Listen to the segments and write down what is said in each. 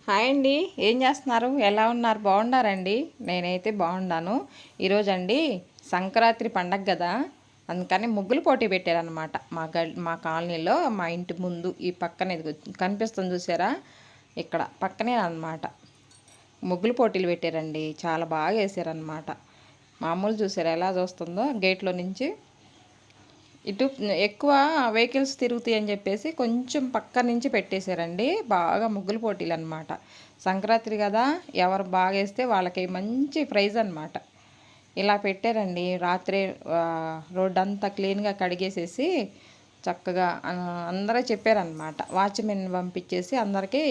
Hi అండి. ఏం చేస్తున్నారు? ఎలా ఉన్నారు? బాగున్నారండి? నేనైతే బాగున్నాను. ఈరోజు అండి సంక్రాంతి పండగ కదా, అందుకని ముగ్గులు పోటీ పెట్టారనమాట. మా కాలనీలో, మా ఇంటి ముందు ఈ పక్కన ఇది కనిపిస్తుంది చూసారా, ఇక్కడ పక్కనే అనమాట. ముగ్గులు పోటీలు పెట్టారండి. చాలా బాగా వేసారనమాట. మామూలు చూసారా ఎలా చూస్తుందో గేట్లో నుంచి. ఇటు ఎక్కువ వెహికల్స్ తిరుగుతాయి అని చెప్పేసి కొంచెం పక్క నుంచి పెట్టేశారండి. బాగా ముగ్గులు పోటీలు అనమాట. సంక్రాంతి కదా, ఎవరు బాగా వేస్తే వాళ్ళకి మంచి ప్రైజ్ అనమాట. ఇలా పెట్టారండి. రాత్రి రోడ్ అంతా క్లీన్గా కడిగేసేసి చక్కగా అందరూ చెప్పారనమాట. వాచ్మెన్ పంపించేసి అందరికీ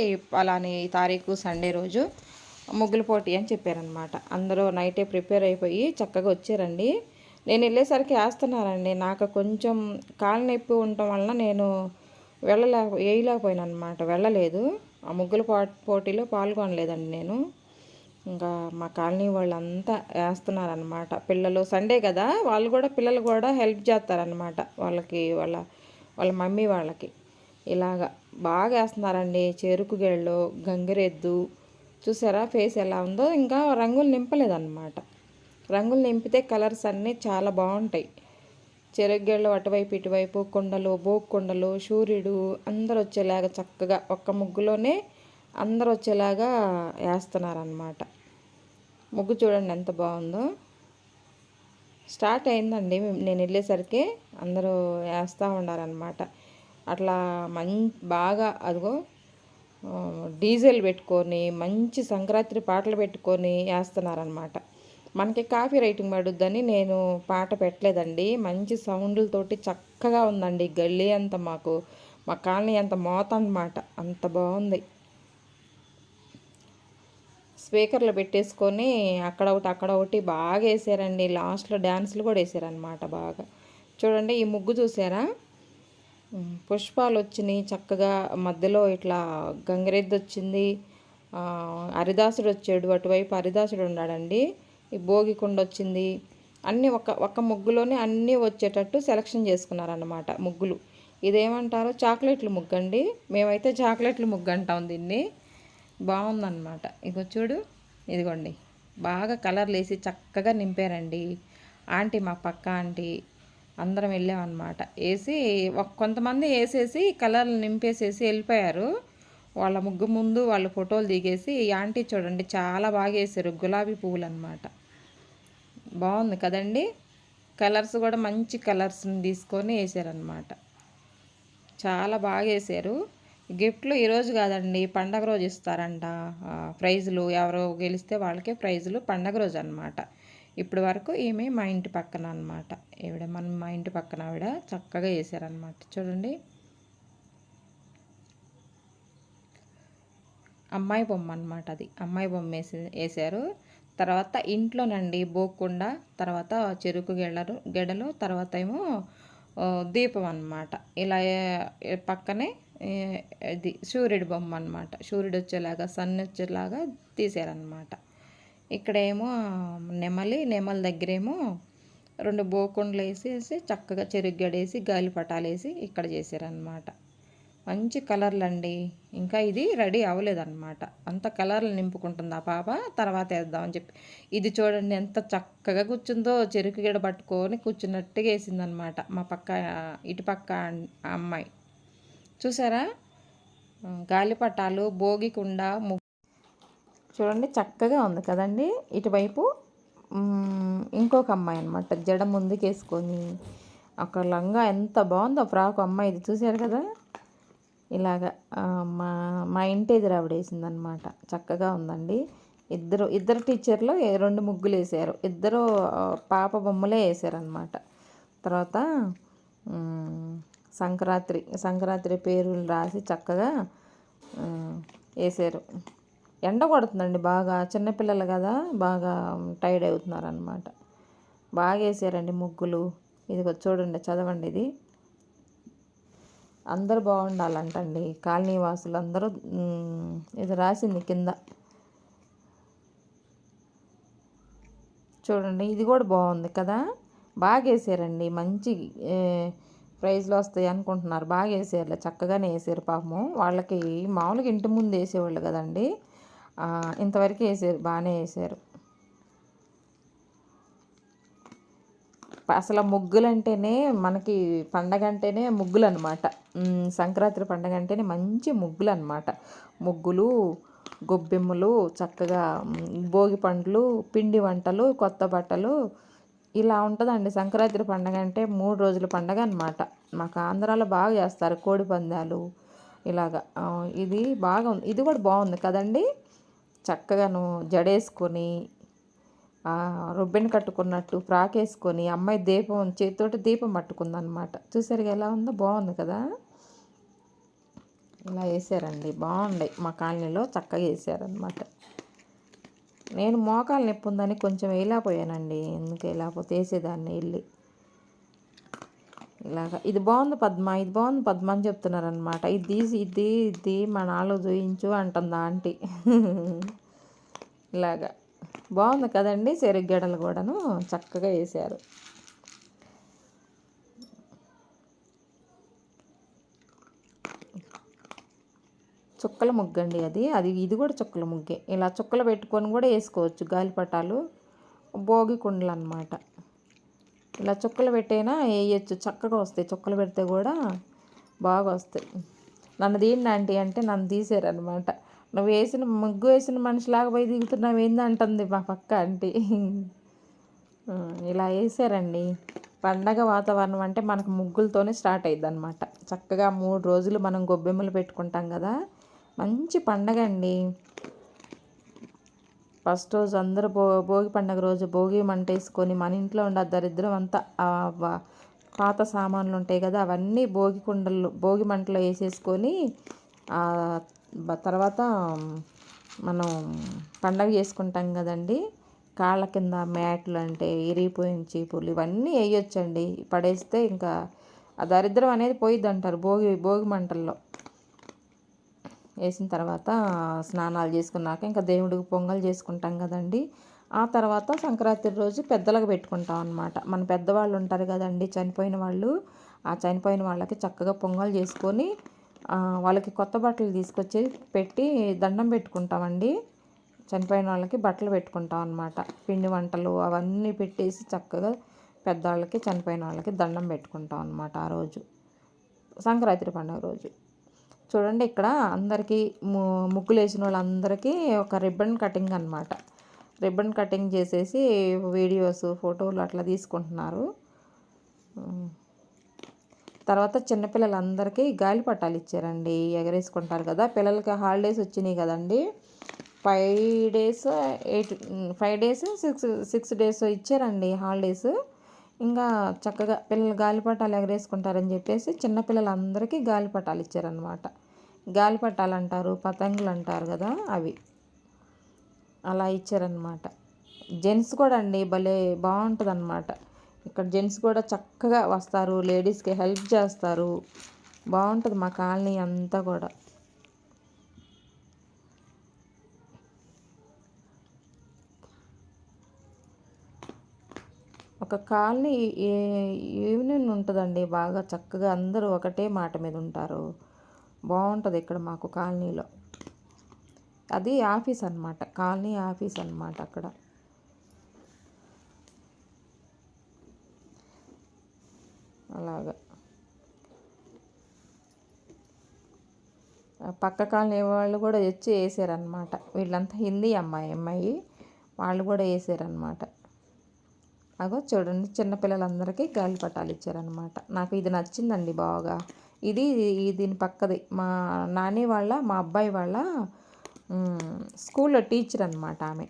అలానే ఈ తారీఖు సండే రోజు ముగ్గులు పోటీ అని చెప్పారనమాట. అందరూ నైటే ప్రిపేర్ అయిపోయి చక్కగా వచ్చారండి. నేను వెళ్ళేసరికి వేస్తున్నారండి. నాకు కొంచెం కాలు నొప్పి ఉండటం వలన నేను వేయలేకపోయాను అనమాట. వెళ్ళలేదు. ఆ ముగ్గుల పోటీలో పాల్గొనలేదండి నేను. ఇంకా మా కాలనీ వాళ్ళంతా వేస్తున్నారనమాట. పిల్లలు సండే కదా, పిల్లలు కూడా హెల్ప్ చేస్తారనమాట వాళ్ళకి, వాళ్ళ మమ్మీ వాళ్ళకి. ఇలాగా బాగా వేస్తున్నారండి. చెరుకు గెళ్ళు, గంగిరెద్దు చూసారా ఫేస్ ఎలా ఉందో. ఇంకా రంగులు నింపలేదన్నమాట. రంగులు నింపితే కలర్స్ అన్నీ చాలా బాగుంటాయి. చెరుగ్గళ్ళు అటువైపు ఇటువైపు కొండలు, బోక్కొండలు, సూర్యుడు అందరు వచ్చేలాగా చక్కగా ఒక్క ముగ్గులోనే అందరు వచ్చేలాగా వేస్తున్నారనమాట. ముగ్గు చూడండి ఎంత బాగుందో. స్టార్ట్ అయిందండి నేను వెళ్ళేసరికి. అందరూ వేస్తూ ఉన్నారనమాట. అట్లా బాగా అదిగో డీజిల్ పెట్టుకొని మంచి సంక్రాంతి పాటలు పెట్టుకొని వేస్తున్నారనమాట. మనకి కాపీ రైటింగ్ పడుద్దని నేను పాట పెట్టలేదండి. మంచి సౌండ్లతోటి చక్కగా ఉందండి. గల్లీ అంత మా కాలనీ అంత మోత అన్నమాట. అంత బాగుంది. స్పీకర్లు పెట్టేసుకొని అక్కడ ఒకటి బాగా వేసారండి. లాస్ట్లో డ్యాన్సులు కూడా వేసారనమాట బాగా. చూడండి ఈ ముగ్గు చూసారా, పుష్పాలు వచ్చినాయి చక్కగా. మధ్యలో ఇట్లా గంగిరెద్దు వచ్చింది. హరిదాసుడు వచ్చాడు, అటువైపు హరిదాసుడు ఉన్నాడండి. ఈ భోగికుండ వచ్చింది. అన్నీ ఒక ముగ్గులోనే అన్నీ వచ్చేటట్టు సెలక్షన్ చేసుకున్నారన్నమాట ముగ్గులు. ఇదేమంటారు, చాక్లెట్లు ముగ్గు అండి. మేమైతే చాక్లెట్లు ముగ్గు అంటాం దీన్ని. బాగుందన్నమాట. ఇగో చూడు, ఇదిగోండి బాగా కలర్లు వేసి చక్కగా నింపారండి. ఆంటీ, మా పక్క ఆంటీ అందరం వెళ్ళామన్నమాట. వేసి కొంతమంది వేసేసి కలర్లు నింపేసేసి వెళ్ళిపోయారు. వాళ్ళ ముగ్గు ముందు వాళ్ళు ఫోటోలు దిగేసి, ఈ ఆంటీ చూడండి చాలా బాగా వేసారు. గులాబీ పువ్వులు అనమాట. బాగుంది కదండి. కలర్స్ కూడా మంచి కలర్స్ని తీసుకొని వేసారనమాట. చాలా బాగా వేసారు. గిఫ్ట్లు ఈరోజు కాదండి, పండగ రోజు ఇస్తారంట ప్రైజులు. ఎవరో గెలిస్తే వాళ్ళకే ప్రైజులు పండగ రోజు అనమాట. ఇప్పటి వరకు ఈమె మా ఇంటి పక్కన అనమాట. మా ఇంటి పక్కన ఆవిడ చక్కగా వేసారనమాట. చూడండి, అమ్మాయి బొమ్మ అనమాట. అది అమ్మాయి బొమ్మ వేసారు. తర్వాత ఇంట్లోనండి బోకుండా, తర్వాత చెరుకు గెడలు, తర్వాత ఏమో దీపం అన్నమాట. ఇలా పక్కనే ఇది సూర్యుడి బొమ్మ అనమాట. సూర్యుడు వచ్చేలాగా, సన్ వచ్చేలాగా తీసారనమాట. ఇక్కడేమో నెమలి దగ్గరేమో 2 బోకుండలు వేసేసి చక్కగా చెరుకు గడేసి గాలిపటాలు వేసి ఇక్కడ చేశారనమాట. మంచి కలర్లు అండి. ఇంకా ఇది రెడీ అవ్వలేదన్నమాట. అంత కలర్లు నింపుకుంటుంది ఆ పాప. తర్వాత వేద్దామని చెప్పి. ఇది చూడండి ఎంత చక్కగా కూర్చుందో. చెరుకు గడ పట్టుకొని కూర్చున్నట్టుగా వేసిందనమాట మా ఇటుపక్క అమ్మాయి. చూసారా, గాలిపటాలు, భోగికుండ చూడండి చక్కగా ఉంది కదండి. ఇటువైపు ఇంకొక అమ్మాయి అనమాట. జడ ముందుకేసుకొని ఒక లంగా ఎంత బాగుందో ఫ్రాక్ అమ్మాయిది. చూసారు కదా, ఇలాగా మా ఇంటి ఎదురు ఆవిడ వేసిందనమాట. చక్కగా ఉందండి. ఇద్దరు టీచర్లు 2 ముగ్గులు వేసారు. ఇద్దరు పాప బొమ్మలే వేసారనమాట. తర్వాత సంక్రాంతి పేర్లు రాసి చక్కగా వేసారు. ఎండ కొడుతుందండి బాగా. చిన్నపిల్లలు కదా, బాగా టైర్డ్ అవుతున్నారనమాట. బాగా వేసారండి ముగ్గులు. ఇదిగో చూడండి, చదవండి. ఇది అందరూ బాగుండాలంటండి. కాలనీ వాసులు అందరూ ఇది రాసింది కింద. చూడండి, ఇది కూడా బాగుంది కదా. బాగా వేసారండి. మంచి ప్రైజ్లు వస్తాయి అనుకుంటున్నారు. బాగా వేసారు, చక్కగానే వేసారు పాపము. వాళ్ళకి మామూలుగా ఇంటి ముందు వేసేవాళ్ళు కదండి, ఇంతవరకు వేసారు, బాగానే వేసారు. అసలు ముగ్గులు అంటేనే మనకి పండగ అంటేనే ముగ్గులు అనమాట. సంక్రాంతి పండగ అంటేనే మంచి ముగ్గులు అనమాట. ముగ్గులు, గొబ్బెమ్మలు, చక్కగా భోగి పండ్లు, పిండి వంటలు, కొత్త బట్టలు, ఇలా ఉంటుందండి. సంక్రాంతి పండగ అంటే 3 రోజుల పండగ అనమాట. మాకు ఆంధ్రాలో బాగా చేస్తారు కోడి పందాలు ఇలాగా. ఇది బాగా ఉంది, ఇది కూడా బాగుంది కదండి. చక్కగాను జడేసుకొని రుబ్బెన్ కట్టుకున్నట్టు ఫ్రాక్ వేసుకొని అమ్మాయి దీపం చేతితోటి దీపం పట్టుకుందనమాట. చూసారు ఎలా ఉందో, బాగుంది కదా. ఇలా వేసారండి, బాగుండే. మా కాలనీలో చక్కగా వేసారనమాట. నేను మోకాలు నొప్పి ఉందని కొంచెం వేయలేకపోయానండి, ఎందుకు వేయలేకపోతే వేసేదాన్ని వెళ్ళి. ఇలాగా ఇది బాగుంది పద్మ, ఇది బాగుంది పద్మ అని చెప్తున్నారనమాట. ఇది మా నాలో చూయించు అంటుంది ఆంటీ. ఇలాగా బాగుంది కదండి. చెరుగడలు కూడాను చక్కగా వేసారు. చుక్కల ముగ్గు అండి ఇది కూడా చుక్కల ముగ్గే. ఇలా చుక్కలు పెట్టుకొని కూడా వేసుకోవచ్చు. గాలిపటాలు, భోగి కుండలు అన్నమాట. ఇలా చుక్కలు పెట్టైనా వేయచ్చు, చక్కగా వస్తాయి. చుక్కలు పెడితే కూడా బాగా వస్తాయి. నన్ను తీయండి ఆంటీ అంటే నన్ను తీసారనమాట. నువ్వు ముగ్గు వేసిన మనిషిలాగా పోయి దిగుతున్నావు ఏందంటుంది మా పక్క ఆంటీ. ఇలా వేసారండి. పండగ వాతావరణం అంటే మనకు ముగ్గులతోనే స్టార్ట్ అయ్యిద్ది అనమాట. చక్కగా 3 రోజులు మనం గొబ్బెమ్మలు పెట్టుకుంటాం కదా, మంచి పండగ అండి. ఫస్ట్ రోజు అందరూ భోగి పండగ రోజు భోగి మంట వేసుకొని మన ఇంట్లో ఉన్న దరిద్రం అంతా, పాత సామాన్లు ఉంటాయి కదా అవన్నీ భోగి మంటలో వేసేసుకొని తర్వాత మనం పండగ చేసుకుంటాం కదండి. కాళ్ళ కింద మ్యాట్లు అంటే ఇరిగిపోయిన చీపుర్లు ఇవన్నీ వేయొచ్చండి. పడేస్తే ఇంకా ఆ దరిద్రం అనేది పోయిద్ది అంటారు భోగి మంటల్లో. వేసిన తర్వాత స్నానాలు చేసుకున్నాక ఇంకా దేవుడికి పొంగల్ చేసుకుంటాం కదండి. ఆ తర్వాత సంక్రాంతి రోజు పెద్దలకు పెట్టుకుంటాం అన్నమాట. మన పెద్దవాళ్ళు ఉంటారు కదండి, చనిపోయిన వాళ్ళు. ఆ చనిపోయిన వాళ్ళకి చక్కగా పొంగల్ చేసుకొని వాళ్ళకి కొత్త బట్టలు తీసుకొచ్చి పెట్టి దండం పెట్టుకుంటామండి. చనిపోయిన వాళ్ళకి బట్టలు పెట్టుకుంటాం అన్నమాట. పిండి వంటలు అవన్నీ పెట్టేసి చక్కగా పెద్దవాళ్ళకి, చనిపోయిన వాళ్ళకి దండం పెట్టుకుంటాం అన్నమాట ఆ రోజు, సంక్రాంతి పండుగ రోజు. చూడండి ఇక్కడ అందరికీ ముగ్గులు వేసిన వాళ్ళందరికీ ఒక రిబ్బన్ కటింగ్ అనమాట. రిబ్బన్ కటింగ్ చేసేసి వీడియోస్, ఫోటోలు అట్లా తీసుకుంటున్నారు. తర్వాత చిన్నపిల్లలందరికీ గాలిపటాలు ఇచ్చారండి, ఎగరేసుకుంటారు కదా. పిల్లలకి హాలిడేస్ వచ్చినాయి కదండి, 5 days 6 days ఇచ్చారండి హాలిడేస్. ఇంకా చక్కగా పిల్లలు గాలిపటాలు ఎగరేసుకుంటారని చెప్పేసి చిన్నపిల్లలందరికీ గాలిపటాలు ఇచ్చారనమాట. గాలిపటాలు అంటారు, పతంగులు అంటారు కదా, అవి అలా ఇచ్చారనమాట. జెంట్స్ కూడా అండి భలే బాగుంటుంది అనమాట. ఇక్కడ జెంట్స్ కూడా చక్కగా వస్తారు, లేడీస్కి హెల్ప్ చేస్తారు. బాగుంటుంది మా కాలనీ అంతా కూడా. ఒక కాలనీ ఈవినింగ్ ఉంటుందండి, బాగా చక్కగా అందరూ ఒకటే మాట మీద ఉంటారు. బాగుంటుంది ఇక్కడ మాకు కాలనీలో. అది ఆఫీస్ అనమాట, కాలనీ ఆఫీస్ అనమాట అక్కడ. అలాగా పక్క కాలనీ వాళ్ళు కూడా వచ్చి వేసారనమాట. వీళ్ళంతా హిందీ అమ్మాయి వాళ్ళు కూడా వేసారనమాట. అగో చూడండి, చిన్నపిల్లలందరికీ గాలిపటాలు ఇచ్చారనమాట. నాకు ఇది నచ్చిందండి బాగా. దీని పక్కది మా నాని వాళ్ళ, మా అబ్బాయి వాళ్ళ స్కూల్లో టీచర్ అనమాట. ఆమె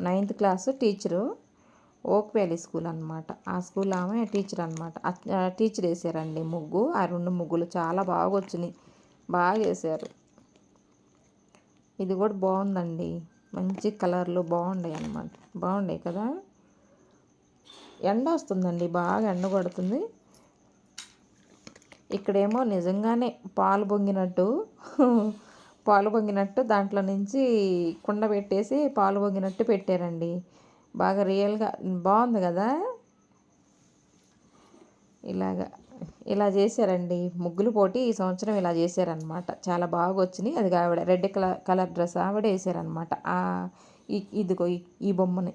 9th క్లాస్ టీచరు, ఓక్ వ్యాలీ స్కూల్ అనమాట. ఆ స్కూల్ ఆమె టీచర్ అనమాట. టీచర్ వేసారండి ముగ్గు. ఆ 2 ముగ్గులు చాలా బాగా వచ్చినాయి, బాగా వేసారు. ఇది కూడా బాగుందండి, మంచి కలర్లు బాగున్నాయి అన్నమాట. బాగున్నాయి కదా. ఎండ వస్తుందండి, బాగా ఎండ కొడుతుంది. ఇక్కడేమో నిజంగానే పాలు పొంగినట్టు దాంట్లో నుంచి కుండ పెట్టేసి పాలు పొంగినట్టు పెట్టారండి. బాగా రియల్గా బాగుంది కదా. ఇలాగా ఇలా చేశారండి ముగ్గులు పోటీ ఈ సంవత్సరం ఇలా చేశారనమాట. చాలా బాగా వచ్చినాయి. అది ఆవిడ రెడ్ కలర్ డ్రెస్ ఆవిడ వేసారనమాట. ఇదిగో ఈ బొమ్మని